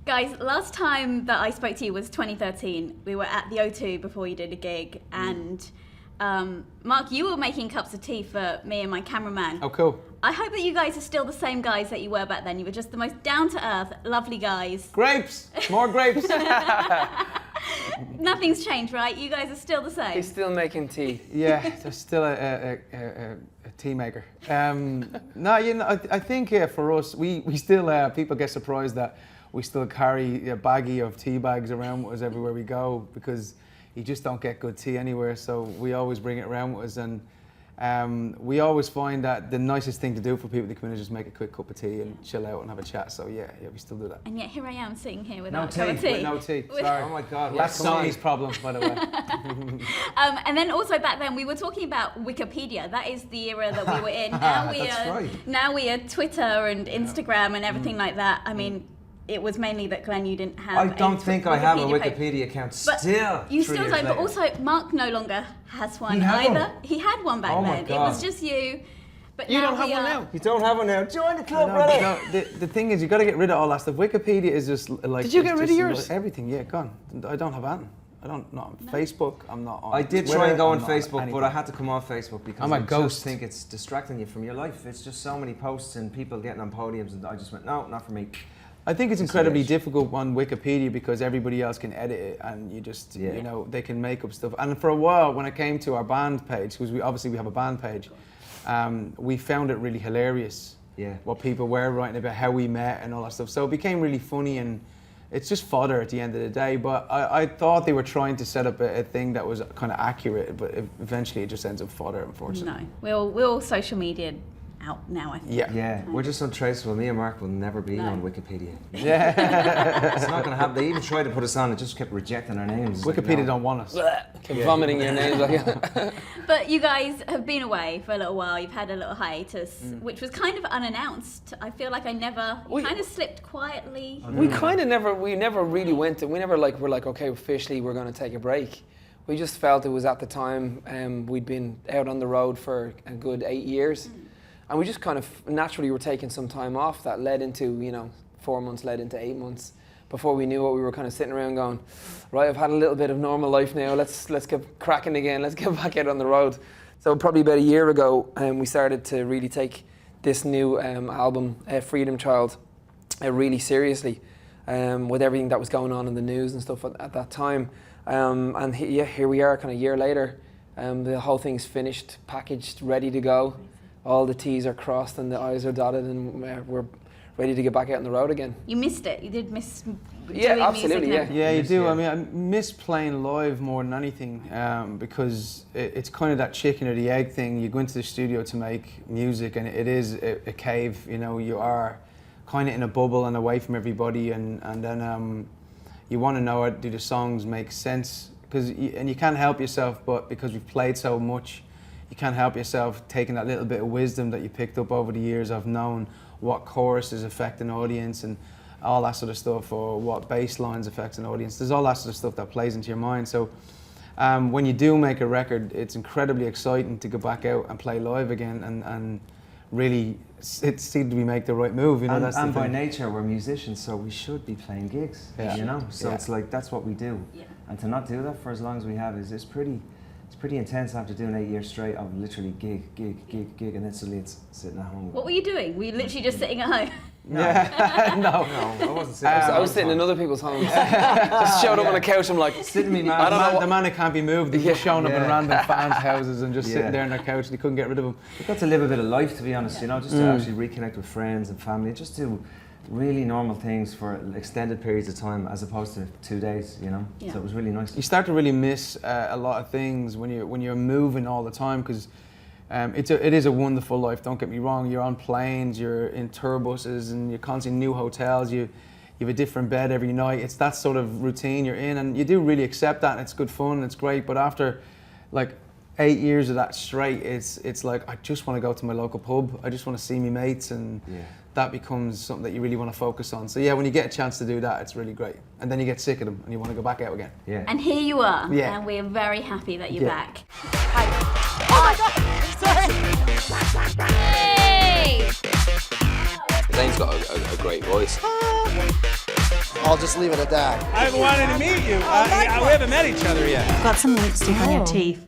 Guys, last time that I spoke to you was 2013. We were at the O2 before you did a gig, and Mark, you were making cups of tea for me and my cameraman. Oh, cool. I hope that you guys are still the same guys that you were back then. You were just the most down-to-earth, lovely guys. Grapes! More grapes! Nothing's changed, right? You guys are still the same. He's still making tea. Yeah, there's still a tea maker. No, you know, I think for us, we still, people get surprised that we still carry a baggie of tea bags around with us everywhere we go, because you just don't get good tea anywhere, so we always bring it around with us. And we always find that the nicest thing to do for people to come in is just make a quick cup of tea and chill out and have a chat. So yeah, we still do that. And yet here I am sitting here No without a cup of tea. No tea. Sorry. Oh my God. That's Sony's problem, by the way. And then also back then we were talking about Wikipedia. That is the era that we were in. Now we are Twitter and Instagram and everything like that. I mean, it was mainly that, Glenn, you didn't have. I don't think I have a Wikipedia page. Wikipedia account But still. you still don't. But also, Mark no longer has one either. He had one back then. God. It was just you. But You now don't have one now. You don't have one now. Join the club, No, brother. the thing is, you got to get rid of all that stuff. Wikipedia is just like. Did you get it's rid just of yours? Everything, yeah, gone. I don't have anything. Not on Facebook. I'm not on. I did Twitter, try and go on I'm not Facebook, anything. but I had to come off Facebook because I'm a I ghost. just think it's distracting you from your life. It's just so many posts and people getting on podiums, and I just went, no, not for me. I think it's incredibly difficult on Wikipedia because everybody else can edit it, and you just, you know, they can make up stuff. And for a while, when it came to our band page, because we have a band page, we found it really hilarious. Yeah. What people were writing about how we met and all that stuff. So it became really funny, and it's just fodder at the end of the day. But I thought they were trying to set up a thing that was kind of accurate, but eventually it just ends up fodder, unfortunately. No, we're all social media out now, I think. Yeah, we're just untraceable. Me and Mark will never be on Wikipedia. Yeah. It's not going to happen. They even tried to put us on, it just kept rejecting our names. Wikipedia don't want us. Keep vomiting your names. But you guys have been away for a little while. You've had a little hiatus, which was kind of unannounced. I feel like kind of slipped quietly. We never really went to, we're like, okay, officially we're going to take a break. We just felt it was at the time, we'd been out on the road for a good 8 years. And we just kind of naturally were taking some time off that led into, 4 months led into 8 months. Before we knew it, we were kind of sitting around going, right, I've had a little bit of normal life now, let's get cracking again, let's get back out on the road. So probably about a year ago, we started to really take this new album, Freedom Child, really seriously, with everything that was going on in the news and stuff at that time. And here we are, kind of a year later. The whole thing's finished, packaged, ready to go. All the T's are crossed and the I's are dotted, and we're ready to get back out on the road again. You missed it. You did miss doing absolutely, music. Yeah, you do. I mean, I miss playing live more than anything, because it's kind of that chicken or the egg thing. You go into the studio to make music, and it is a cave. You are kind of in a bubble and away from everybody, and then you want to know, do the songs make sense? And you can't help yourself, but because we've played so much, you can't help yourself taking that little bit of wisdom that you picked up over the years of knowing what choruses affect an audience and all that sort of stuff, or what bass lines affect an audience. There's all that sort of stuff that plays into your mind. So when you do make a record, it's incredibly exciting to go back out and play live again and really see that we make the right move. And by nature, we're musicians, so we should be playing gigs, So it's like, that's what we do. Yeah. And to not do that for as long as we have is pretty intense after doing 8 years straight of literally gig, and then suddenly it's sitting at home. What were you doing? Were you literally just sitting at home? No, I wasn't sitting. I was sitting in other people's homes. Just showed up on the couch. I'm like, sitting me, man. The man who can't be moved. He's just showing up in random fans' houses and just sitting there on their couch. They couldn't get rid of him. We've got to live a bit of life, to be honest. Just to actually reconnect with friends and family, just do really normal things for extended periods of time, as opposed to 2 days. So it was really nice. You start to really miss a lot of things when you're moving all the time, because it is a wonderful life, don't get me wrong. You're on planes, you're in tour buses, and you're constantly in new hotels. You have a different bed every night. It's that sort of routine you're in, and you do really accept that, and it's good fun, and it's great. But after like 8 years of that straight, it's like, I just want to go to my local pub. I just want to see my mates, and that becomes something that you really want to focus on. So when you get a chance to do that, it's really great. And then you get sick of them and you want to go back out again. Yeah. And here you are, and we're very happy that you're back. Oh my God! Sorry! Hey! Zane's got a great voice. I'll just leave it at that. I've been wanting to meet you. We haven't met each other yet. Got some lipstick on your teeth.